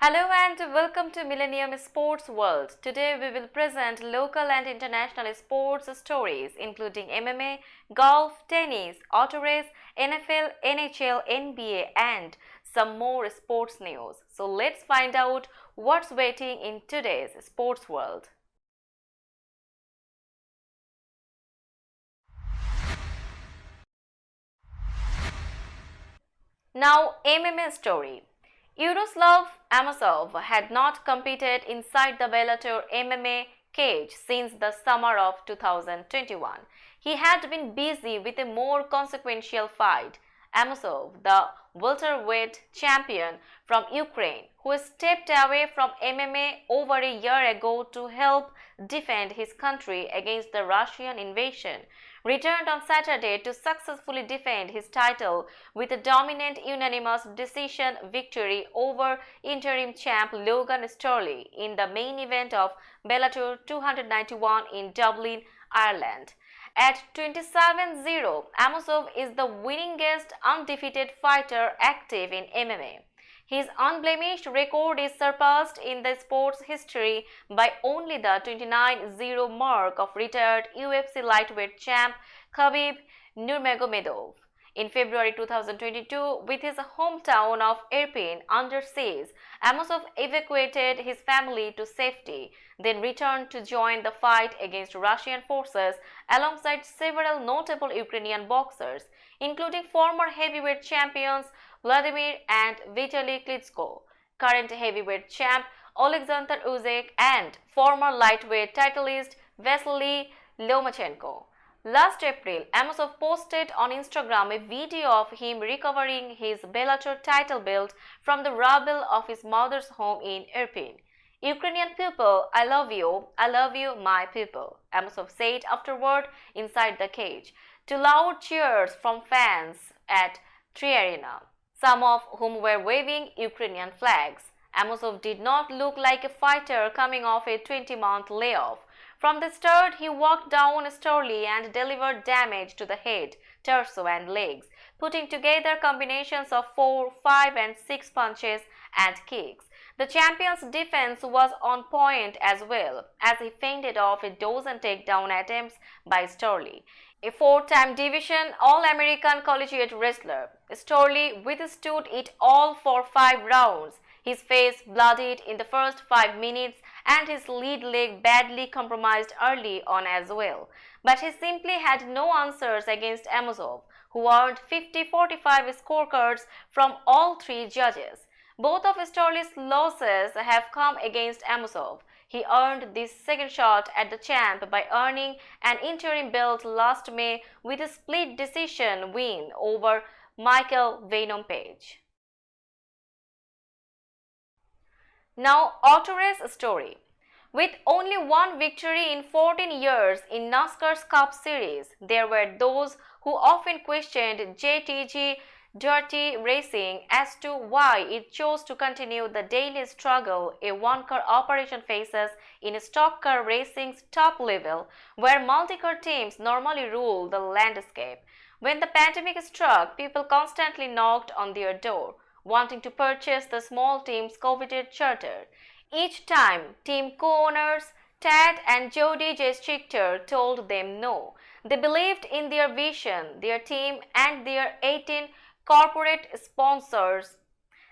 Hello and welcome to Millennium Sports World. Today we will present local and international sports stories including MMA, golf, tennis, auto race, NFL, NHL, NBA and some more sports news. So let's find out what's waiting in today's sports world. Now MMA story. Yaroslav Amosov had not competed inside the Bellator MMA cage since the summer of 2021. He had been busy with a more consequential fight. Amosov, the welterweight champion from Ukraine, who stepped away from MMA over a year ago to help defend his country against the Russian invasion, returned on Saturday to successfully defend his title with a dominant unanimous decision victory over interim champ Logan Storley in the main event of Bellator 291 in Dublin, Ireland. At 27-0, Amosov is the winningest undefeated fighter active in MMA. His unblemished record is surpassed in the sport's history by only the 29-0 mark of retired UFC lightweight champ Khabib Nurmagomedov. In February 2022, with his hometown of Irpin under siege, Amosov evacuated his family to safety, then returned to join the fight against Russian forces alongside several notable Ukrainian boxers, including former heavyweight champions Vladimir and Vitaly Klitschko, current heavyweight champ Alexander Usyk, and former lightweight titleist Vasily Lomachenko. Last April, Amosov posted on Instagram a video of him recovering his Bellator title belt from the rubble of his mother's home in Irpin. Ukrainian people, I love you, my people, Amosov said afterward inside the cage, to loud cheers from fans at Triarena, some of whom were waving Ukrainian flags. Amosov did not look like a fighter coming off a 20-month layoff. From the start, he walked down Storley and delivered damage to the head, torso and legs, putting together combinations of 4, 5 and 6 punches and kicks. The champion's defense was on point as well, as he fended off a dozen takedown attempts by Storley, a four-time division All-American collegiate wrestler. Storley withstood it all for 5 rounds, his face bloodied in the first 5 minutes and his lead leg badly compromised early on as well. But he simply had no answers against Amosov, who earned 50-45 scorecards from all 3 judges. Both of Storley's losses have come against Amosov. He earned this second shot at the champ by earning an interim belt last May with a split decision win over Michael Venom Page. Now, auto race story. With only one victory in 14 years in NASCAR's Cup Series, there were those who often questioned JTG Dirty Racing as to why it chose to continue the daily struggle a one-car operation faces in stock car racing's top level, where multi-car teams normally rule the landscape. When the pandemic struck, people constantly knocked on their door, wanting to purchase the small team's coveted charter. Each time, team co-owners Tad and Jody J. Schichter told them no. They believed in their vision, their team, and their 18 corporate sponsors.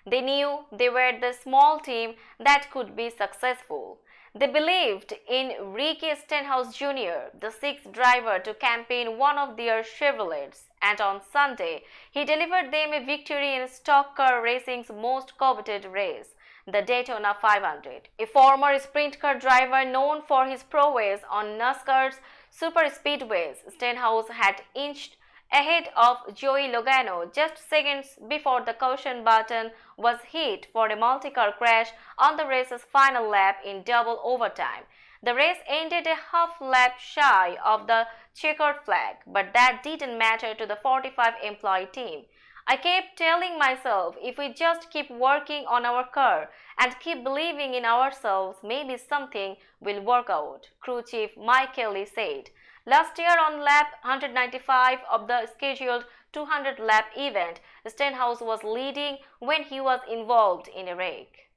They knew they were the small team that could be successful. They believed in Ricky Stenhouse Jr., the 6th driver to campaign one of their Chevrolets, and on Sunday, he delivered them a victory in stock car racing's most coveted race, the Daytona 500. A former sprint car driver known for his prowess on NASCAR's super speedways, Stenhouse had inched ahead of Joey Logano just seconds before the caution button was hit for a multi-car crash on the race's final lap in double overtime. The race ended a half lap shy of the checkered flag, but that didn't matter to the 45-employee team. I kept telling myself, if we just keep working on our car and keep believing in ourselves, maybe something will work out, crew chief Mike Kelly said. Last year on lap 195 of the scheduled 200-lap event, Stenhouse was leading when he was involved in a wreck.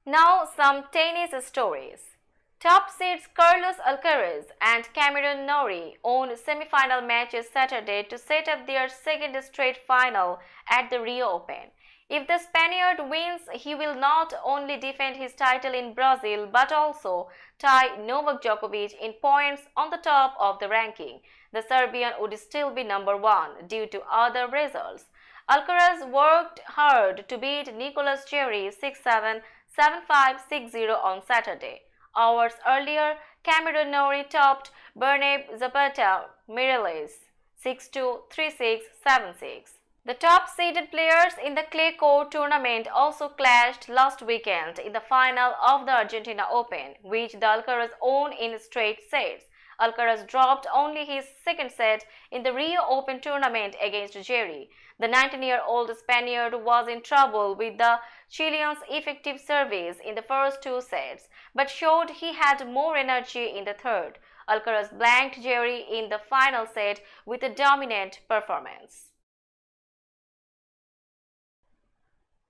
Now some tennis stories. Top seeds Carlos Alcaraz and Cameron Norrie own semi-final matches Saturday to set up their second straight final at the Rio Open. If the Spaniard wins, he will not only defend his title in Brazil but also tie Novak Djokovic in points on the top of the ranking. The Serbian would still be number one due to other results. Alcaraz worked hard to beat Nicolas Jarry 6-7, 7-5, 6-0 on Saturday. Hours earlier, Cameron Norrie topped Bernab Zapata Miralles 6-2, 3-6, 7-6. The top-seeded players in the clay court tournament also clashed last weekend in the final of the Argentina Open, which the Alcaraz won in straight sets. Alcaraz dropped only his second set in the Rio Open tournament against Jarry. The 19-year-old Spaniard was in trouble with the Chilean's effective service in the first two sets, but showed he had more energy in the third. Alcaraz blanked Jarry in the final set with a dominant performance.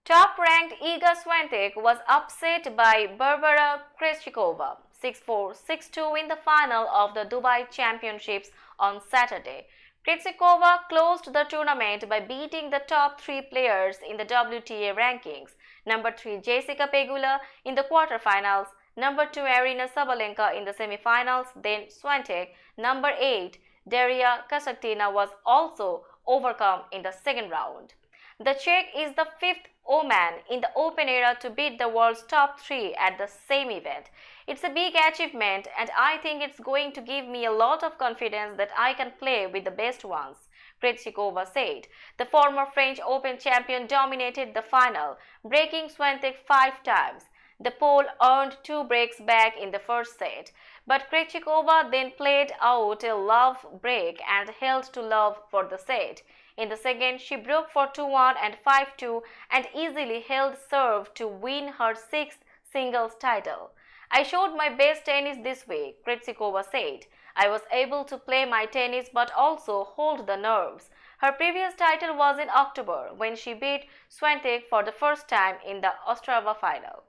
Top-ranked Iga Swiatek was upset by Barbara Krejcikova 6-4, 6-2 in the final of the Dubai Championships on Saturday. Krejcikova closed the tournament by beating the top three players in the WTA rankings. Number 3 Jessica Pegula in the quarterfinals, number 2 Aryna Sabalenka in the semifinals, then Swiatek, number 8 Daria Kasatkina was also overcome in the second round. The Czech is the fifth woman in the Open era to beat the world's top three at the same event. It's a big achievement and I think it's going to give me a lot of confidence that I can play with the best ones, Krejcikova said. The former French Open champion dominated the final, breaking Swiatek 5 times. The Pole earned 2 breaks back in the first set, but Krejcikova then played out a love break and held to love for the set. In the second, she broke for 2-1 and 5-2 and easily held serve to win her 6th singles title. I showed my best tennis this week, Krejcikova said. I was able to play my tennis but also hold the nerves. Her previous title was in October when she beat Swiatek for the first time in the Ostrava final.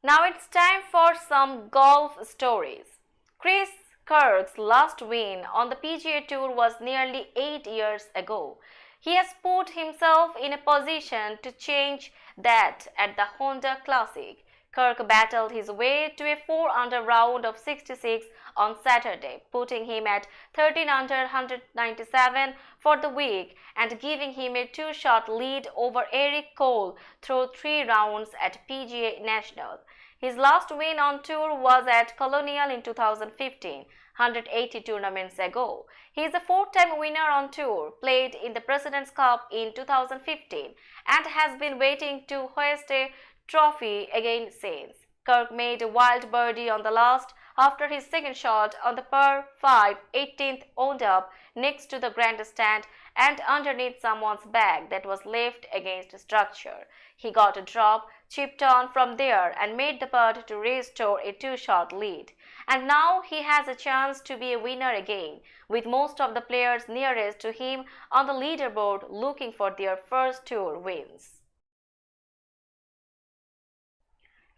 Now it's time for some golf stories. Chris Kirk's last win on the PGA Tour was nearly 8 years ago. He has put himself in a position to change that at the Honda Classic. Kirk battled his way to a 4-under round of 66 on Saturday, putting him at 13 under 197 for the week and giving him a 2-shot lead over Eric Cole through 3 rounds at PGA National. His last win on tour was at Colonial in 2015, 180 tournaments ago. He is a 4-time winner on tour, played in the President's Cup in 2015 and has been waiting to hoist a trophy again since. Kirk made a wild birdie on the last after his second shot on the par 5 18th wound up next to the grandstand and underneath someone's bag that was left against a structure. He got a drop, chipped on from there and made the putt to restore a 2-shot lead. And now he has a chance to be a winner again, with most of the players nearest to him on the leaderboard looking for their first tour wins.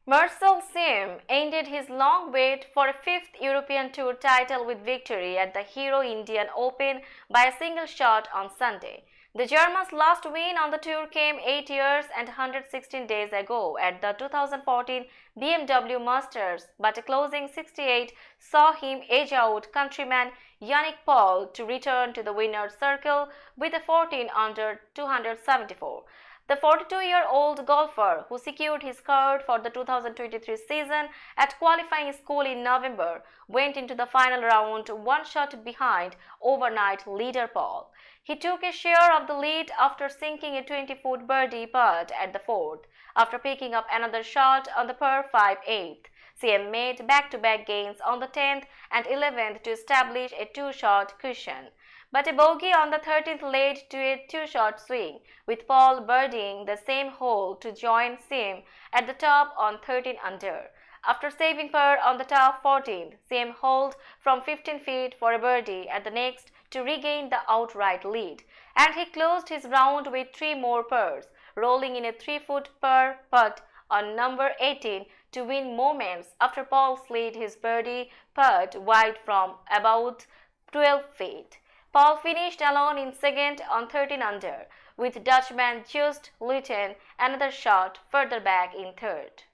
Marcel Sim ended his long wait for a 5th European Tour title with victory at the Hero Indian Open by a single shot on Sunday. The German's last win on the tour came 8 years and 116 days ago at the 2014 BMW Masters, but a closing 68 saw him edge out countryman Yannick Paul to return to the winner's circle with a 14 under 274. The 42-year-old golfer, who secured his card for the 2023 season at qualifying school in November, went into the final round 1 shot behind overnight leader Paul. He took a share of the lead after sinking a 20-foot birdie putt at the 4th, after picking up another shot on the par 5 8th. CM made back-to-back gains on the 10th and 11th to establish a 2-shot cushion. But a bogey on the 13th led to a 2-shot swing, with Paul birdieing the same hole to join Sim at the top on 13 under. After saving par on the top 14th, Sim holed from 15 feet for a birdie at the next to regain the outright lead, and he closed his round with 3 more pars. rolling in a 3-foot per putt on number 18 to win moments after Paul slid his birdie putt wide from about 12 feet. Paul finished alone in second on 13 under, with Dutchman Joost Luiten another shot further back in third.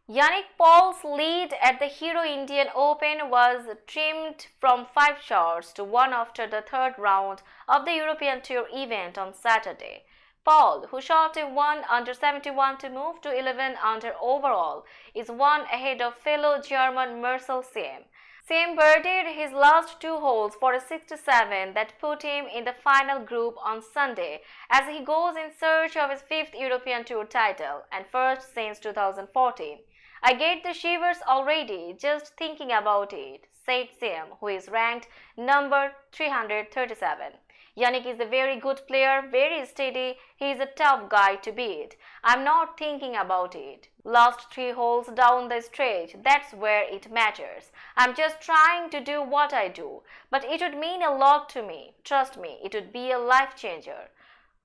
Yannick Paul's lead at the Hero Indian Open was trimmed from 5 shots to 1 after the third round of the European Tour event on Saturday. Paul, who shot a 1 under 71 to move to 11 under overall, is 1 ahead of fellow German Marcel Siem. Siem birdied his last 2 holes for a 67 that put him in the final group on Sunday as he goes in search of his 5th European Tour title and first since 2014. I get the shivers already just thinking about it, said Siem, who is ranked number 337. Yannick is a very good player, very steady. He is a tough guy to beat. I'm not thinking about it. Last 3 holes down the stretch, that's where it matters. I'm just trying to do what I do. But it would mean a lot to me. Trust me, it would be a life changer.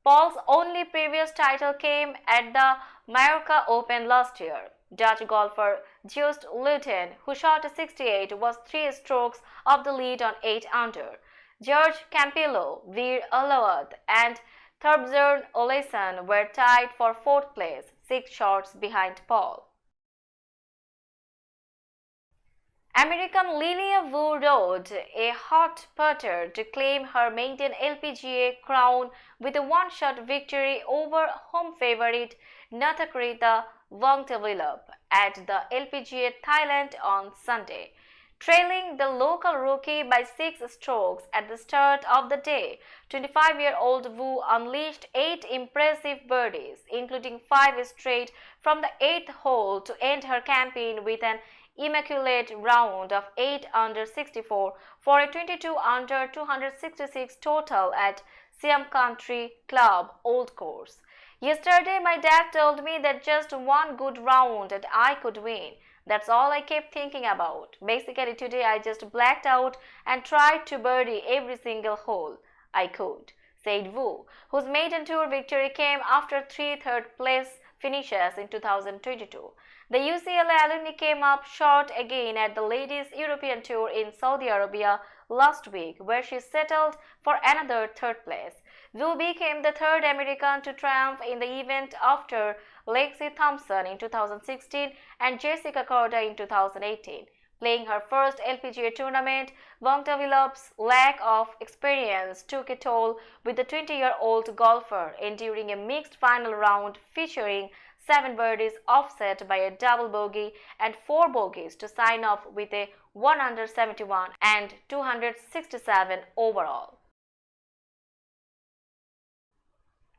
Paul's only previous title came at the Mallorca Open last year. Dutch golfer Joost Luiten, who shot a 68, was 3 strokes off the lead on 8 under. George Campillo, Veer Alawat and Thorbjørn Olesen were tied for 4th place, 6 shots behind Paul. American Lilia Wu rode a hot putter to claim her maiden LPGA crown with a 1-shot victory over home favorite Nathakrita Vongtavilap at the LPGA Thailand on Sunday. Trailing the local rookie by 6 strokes at the start of the day, 25-year-old Wu unleashed 8 impressive birdies, including 5 straight from the 8th hole to end her campaign with an immaculate round of 8 under 64 for a 22 under 266 total at Siam Country Club Old Course. Yesterday, my dad told me that just one good round and I could win. That's all I kept thinking about. Basically, today I just blacked out and tried to birdie every single hole I could, said Wu, whose maiden tour victory came after 3 third-place finishes in 2022. The UCLA alumni came up short again at the Ladies European Tour in Saudi Arabia last week, where she settled for another 3rd place. Wu became the 3rd American to triumph in the event after Lexi Thompson in 2016 and Jessica Korda in 2018. Playing her first LPGA tournament, Vongtavilap's lack of experience took a toll with the 20-year-old golfer, enduring a mixed final round featuring 7 birdies offset by a double bogey and 4 bogeys to sign off with a 1 under 71 and 267 overall.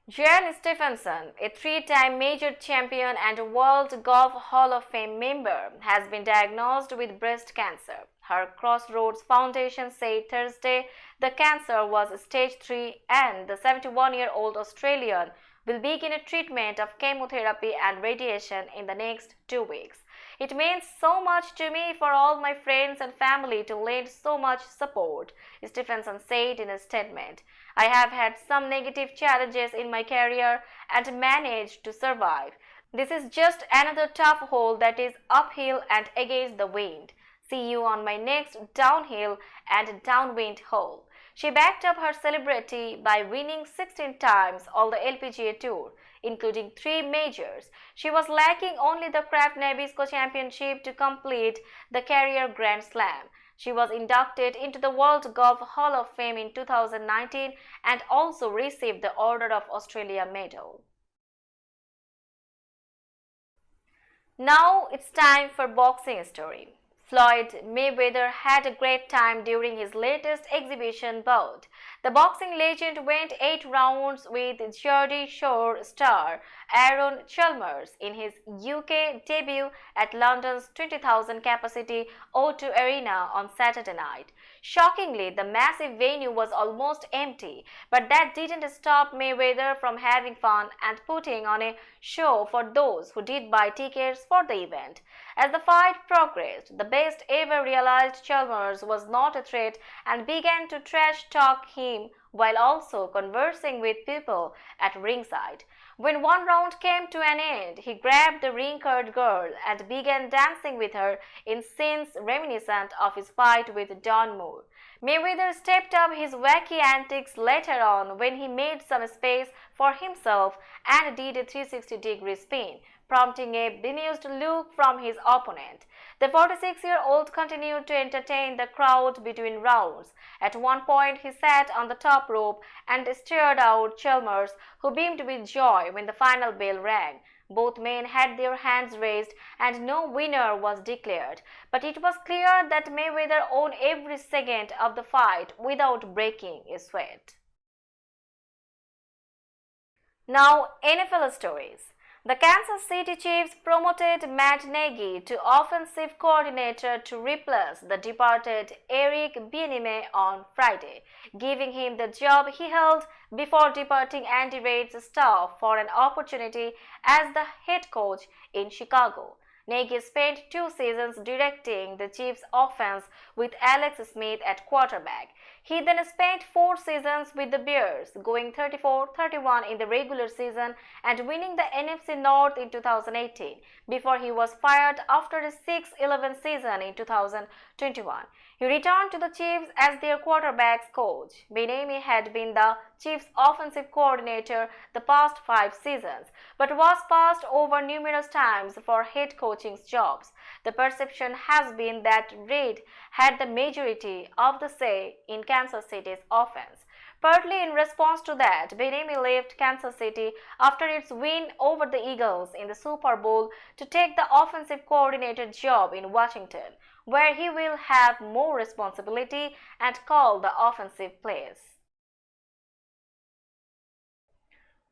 Jan Stephenson, a 3-time major champion and World Golf Hall of Fame member, has been diagnosed with breast cancer. Her Crossroads Foundation said Thursday the cancer was stage 3 and the 71-year-old Australian will begin a treatment of chemotherapy and radiation in the next 2 weeks. It means so much to me for all my friends and family to lend so much support, Stephenson said in a statement. I have had some negative challenges in my career and managed to survive. This is just another tough hole that is uphill and against the wind. See you on my next downhill and downwind hole. She backed up her celebrity by winning 16 times all the LPGA Tour, including 3 majors. She was lacking only the Kraft Nabisco Championship to complete the career Grand Slam. She was inducted into the World Golf Hall of Fame in 2019 and also received the Order of Australia medal. Now it's time for boxing story. Floyd Mayweather had a great time during his latest exhibition bout. The boxing legend went 8 rounds with Geordie Shore star Aaron Chalmers in his UK debut at London's 20,000 capacity O2 Arena on Saturday night. Shockingly, the massive venue was almost empty, but that didn't stop Mayweather from having fun and putting on a show for those who did buy tickets for the event. As the fight progressed, the best ever realized Chalmers was not a threat and began to trash talk him while also conversing with people at ringside. When one round came to an end, he grabbed the ring-card girl and began dancing with her in scenes reminiscent of his fight with Don Moore. Mayweather stepped up his wacky antics later on when he made some space for himself and did a 360-degree spin, prompting a bemused look from his opponent. The 46-year-old continued to entertain the crowd between rounds. At one point, he sat on the top rope and stared out Chalmers, who beamed with joy when the final bell rang. Both men had their hands raised and no winner was declared, but it was clear that Mayweather owned every second of the fight without breaking a sweat. Now, NFL stories. The Kansas City Chiefs promoted Matt Nagy to offensive coordinator to replace the departed Eric Bieniemy on Friday, giving him the job he held before departing Andy Reid's staff for an opportunity as the head coach in Chicago. Nagy spent 2 seasons directing the Chiefs' offense with Alex Smith at quarterback. He then spent 4 seasons with the Bears, going 34-31 in the regular season and winning the NFC North in 2018, before he was fired after a 6-11 season in 2021. He returned to the Chiefs as their quarterbacks coach. Bieniemy had been the Chiefs' offensive coordinator the past 5 seasons, but was passed over numerous times for head coaching jobs. The perception has been that Reid had the majority of the say in Kansas City's offense. Partly in response to that, Bieniemy left Kansas City after its win over the Eagles in the Super Bowl to take the offensive coordinator job in Washington, where he will have more responsibility and call the offensive plays.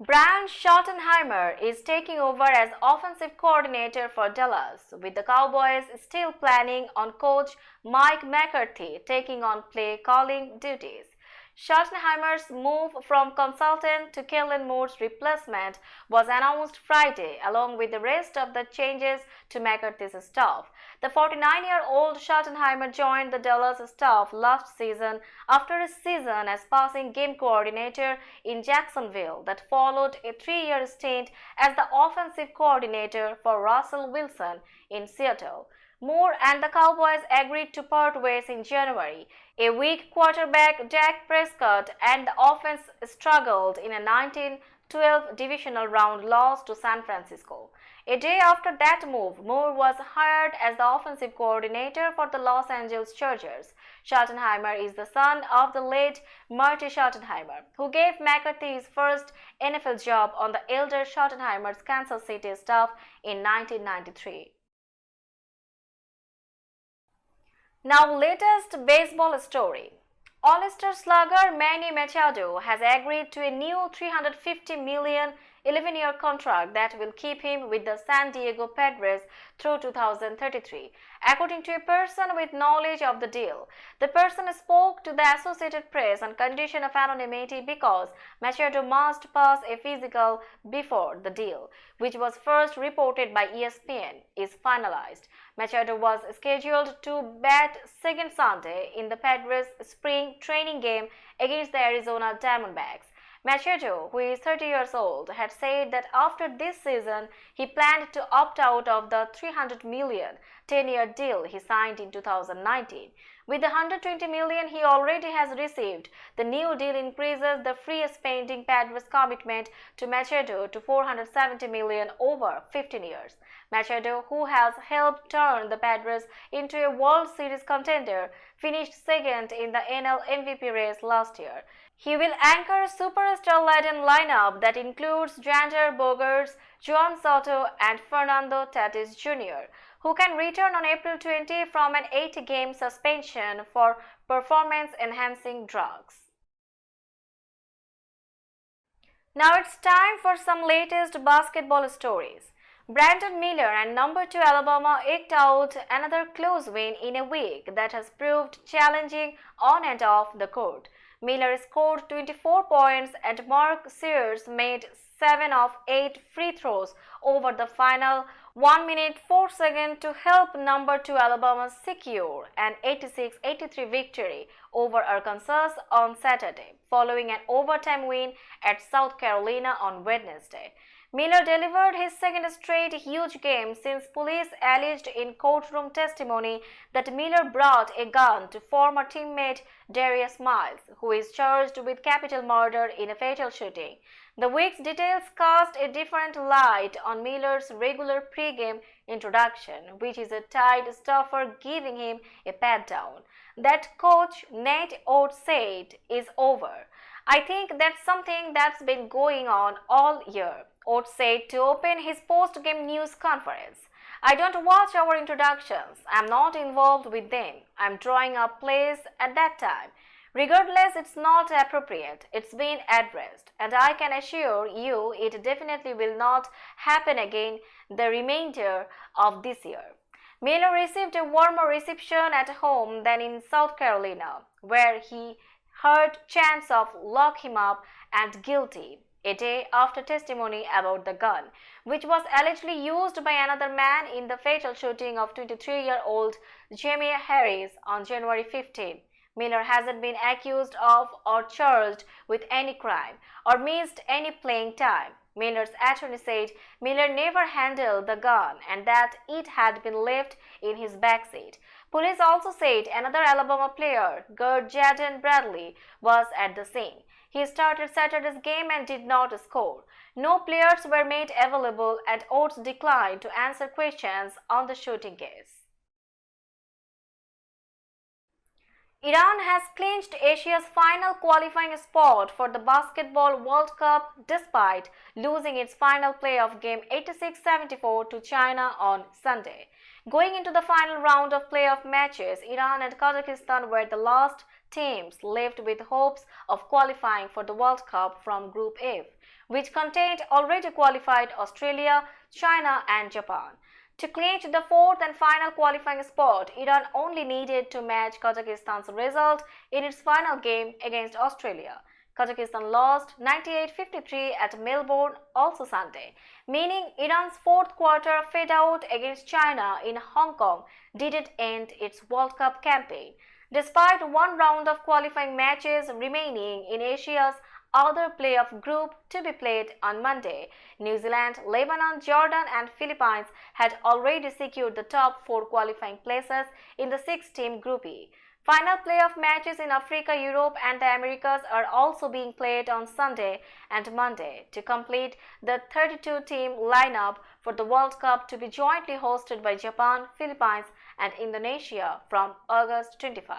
Brian Schottenheimer is taking over as offensive coordinator for Dallas, with the Cowboys still planning on coach Mike McCarthy taking on play calling duties. Schottenheimer's move from consultant to Kellen Moore's replacement was announced Friday, along with the rest of the changes to McCarthy's staff. The 49-year-old Schottenheimer joined the Dallas staff last season after a season as passing game coordinator in Jacksonville that followed a 3-year stint as the offensive coordinator for Russell Wilson in Seattle. Moore and the Cowboys agreed to part ways in January. A weak quarterback, Dak Prescott, and the offense struggled in a 19-12 divisional round loss to San Francisco. A day after that move, Moore was hired as the offensive coordinator for the Los Angeles Chargers. Schottenheimer is the son of the late Marty Schottenheimer, who gave McCarthy his first NFL job on the elder Schottenheimer's Kansas City staff in 1993. Now, latest baseball story. All-Star slugger Manny Machado has agreed to a new $350 million 11-year contract that will keep him with the San Diego Padres through 2033, according to a person with knowledge of the deal. The person spoke to the Associated Press on condition of anonymity because Machado must pass a physical before the deal, which was first reported by ESPN, is finalized. Machado was scheduled to bat second Sunday in the Padres' spring training game against the Arizona Diamondbacks. Machado, who is 30 years old, had said that after this season, he planned to opt out of the $300 million 10-year deal he signed in 2019. With the $120 million he already has received, the new deal increases the free spending Padres commitment to Machado to $470 million over 15 years. Machado, who has helped turn the Padres into a World Series contender, finished second in the NL MVP race last year. He will anchor a superstar-laden lineup that includes Xander Bogaerts, Juan Soto, and Fernando Tatis Jr., who can return on April 20 from an 8-game suspension for performance-enhancing drugs. Now it's time for some latest basketball stories. Brandon Miller and number 2 Alabama eked out another close win in a week that has proved challenging on and off the court. Miller scored 24 points and Mark Sears made 7 of 8 free throws over the final 1 minute 4 seconds to help number 2 Alabama secure an 86-83 victory over Arkansas on Saturday, following an overtime win at South Carolina on Wednesday. Miller delivered his second straight huge game since police alleged in courtroom testimony that Miller brought a gun to former teammate Darius Miles, who is charged with capital murder in a fatal shooting. The week's details cast a different light on Miller's regular pre-game introduction, which is a tight stuffer giving him a pat down. That coach Nate Oates said is over. I think that's something that's been going on all year, Oates said to open his post-game news conference. I don't watch our introductions. I'm not involved with them. I'm drawing up plays at that time. Regardless, it's not appropriate. It's been addressed, and I can assure you it definitely will not happen again the remainder of this year. Miller received a warmer reception at home than in South Carolina, where he heard chants of "lock him up" and "guilty," a day after testimony about the gun, which was allegedly used by another man in the fatal shooting of 23-year-old Jamie Harris on January 15. Miller hasn't been accused of or charged with any crime or missed any playing time. Miller's attorney said Miller never handled the gun and that it had been left in his backseat. Police also said another Alabama player, guard Jaden Bradley, was at the scene. He started Saturday's game and did not score. No players were made available, and Oates declined to answer questions on the shooting case. Iran has clinched Asia's final qualifying spot for the Basketball World Cup despite losing its final playoff game 86-74 to China on Sunday. Going into the final round of playoff matches, Iran and Kazakhstan were the last teams left with hopes of qualifying for the World Cup from Group F, which contained already qualified Australia, China and Japan. To clinch the fourth and final qualifying spot, Iran only needed to match Kazakhstan's result in its final game against Australia. Kazakhstan lost 98-53 at Melbourne also Sunday, meaning Iran's fourth quarter fade-out against China in Hong Kong didn't end its World Cup campaign. Despite one round of qualifying matches remaining in Asia's other playoff group to be played on Monday, New Zealand, Lebanon, Jordan and Philippines had already secured the top 4 qualifying places in the 6-team Group E. Final playoff matches in Africa, Europe and the Americas are also being played on Sunday and Monday to complete the 32-team lineup for the World Cup to be jointly hosted by Japan, Philippines and Indonesia from August 25.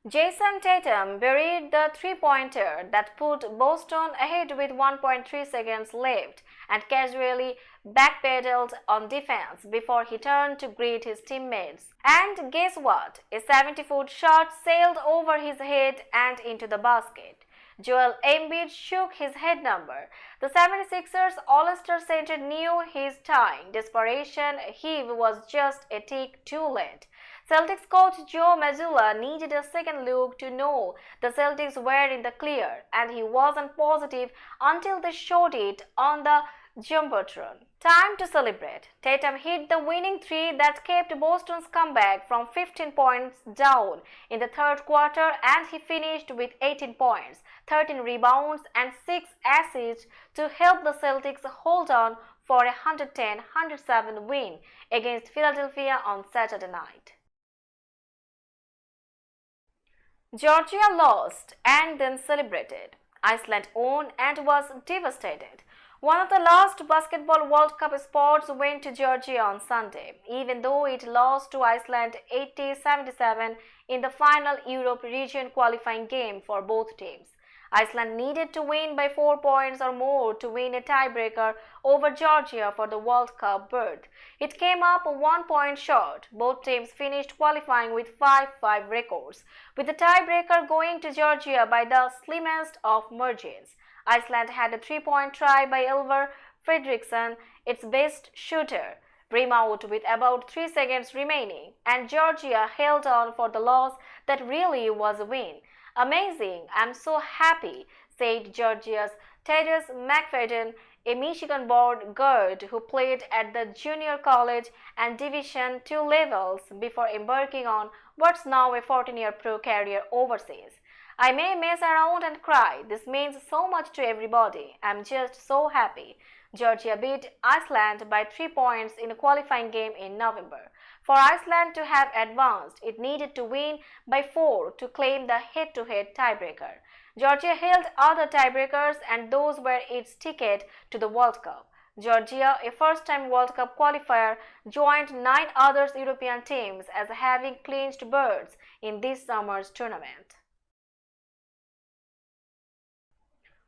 Jason Tatum buried the three-pointer that put Boston ahead with 1.3 seconds left and casually backpedaled on defense before he turned to greet his teammates. And guess what? A 70-foot shot sailed over his head and into the basket. Joel Embiid shook his head number. The 76ers All-Star center knew his tying desperation heave was just a tick too late. Celtics coach Joe Mazzulla needed a second look to know the Celtics were in the clear, and he wasn't positive until they showed it on the Jumbotron. Time to celebrate. Tatum hit the winning three that kept Boston's comeback from 15 points down in the third quarter, and he finished with 18 points, 13 rebounds and 6 assists to help the Celtics hold on for a 110-107 win against Philadelphia on Saturday night. Georgia lost and then celebrated. Iceland won and was devastated. One of the last Basketball World Cup spots went to Georgia on Sunday, even though it lost to Iceland 80-77 in the final Europe region qualifying game for both teams. Iceland needed to win by 4 points or more to win a tiebreaker over Georgia for the World Cup berth. It came up 1 point short. Both teams finished qualifying with 5-5 records, with the tiebreaker going to Georgia by the slimmest of margins. Iceland had a 3-point try by Elvar Fredriksson, its best shooter, rim out with about 3 seconds remaining, and Georgia held on for the loss that really was a win. Amazing, I'm so happy, said Georgia's Tedros McFadden, a Michigan-born guard who played at the junior college and Division II levels before embarking on what's now a 14-year pro career overseas. I may mess around and cry. This means so much to everybody. I'm just so happy. Georgia beat Iceland by 3 points in a qualifying game in November. For Iceland to have advanced, it needed to win by 4 to claim the head-to-head tiebreaker. Georgia held other tiebreakers and those were its ticket to the World Cup. Georgia, a first-time World Cup qualifier, joined 9 other European teams as having clinched berths in this summer's tournament.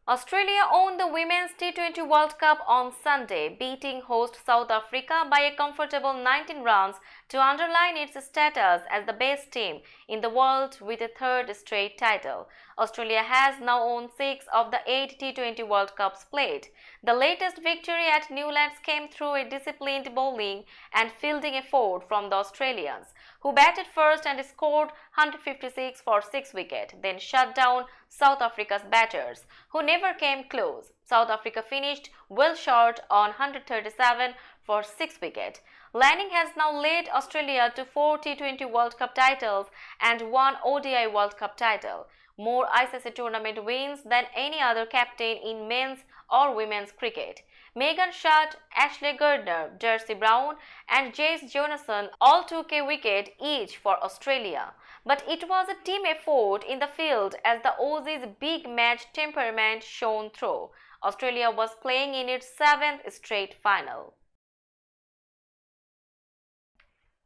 Australia won the Women's T20 World Cup on Sunday, beating host South Africa by a comfortable 19 runs to underline its status as the best team in the world with a third straight title. Australia has now won 6 of the 8 T20 World Cups played. The latest victory at Newlands came through a disciplined bowling and fielding effort from the Australians, who batted first and scored 156 for 6 wickets, then shut down South Africa's batters, who never came close. South Africa finished well short on 137 for 6 wickets. Lanning has now led Australia to 4 T20 World Cup titles and 1 ODI World Cup title, more ICC tournament wins than any other captain in men's or women's cricket. Megan Shutt, Ashley Gardner, Darcy Brown and Jace Jonasson all took a wicket each for Australia. But it was a team effort in the field as the Aussies' big match temperament shone through. Australia was playing in its 7th straight final.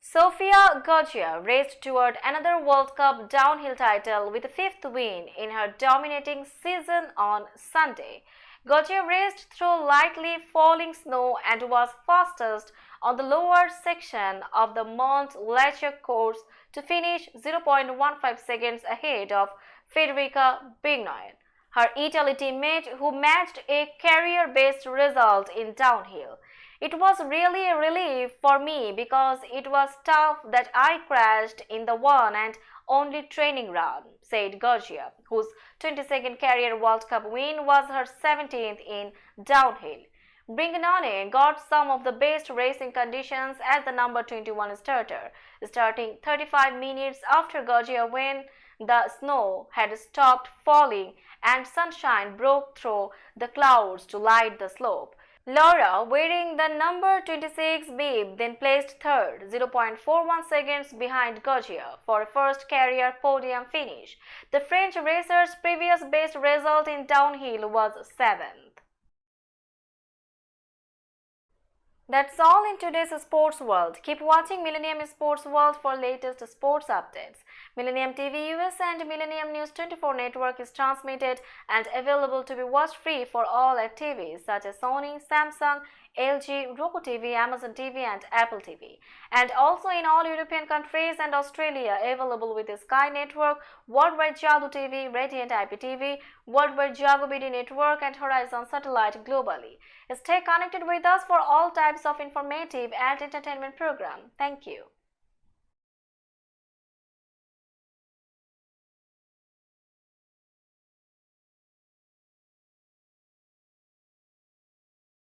Sofia Gaudia raced toward another World Cup downhill title with a 5th win in her dominating season on Sunday. Gaudia raced through lightly falling snow and was fastest on the lower section of the Mont Lacher course to finish 0.15 seconds ahead of Federica Brignone, her Italy teammate, who matched a career-best result in downhill. It was really a relief for me because it was tough that I crashed in the one and only training run, said Gaudia, whose 22nd career World Cup win was her 17th in downhill. Brignone got some of the best racing conditions as the number 21 starter, starting 35 minutes after Gaudia when the snow had stopped falling and sunshine broke through the clouds to light the slope. Laura, wearing the number 26 bib, then placed third, 0.41 seconds behind Gaudia, for a first career podium finish. The French racer's previous best result in downhill was 7th. That's all in today's sports world. Keep watching Millennium Sports World for latest sports updates. Millennium TV US and Millennium News 24 network is transmitted and available to be watched free for all at TVs such as Sony, Samsung, LG, Roku TV, Amazon TV and Apple TV. And also in all European countries and Australia, available with the Sky Network, Worldwide Jago TV, Radiant IPTV, Worldwide Jago BD Network and Horizon Satellite globally. Stay connected with us for all types of informative and entertainment program. Thank you.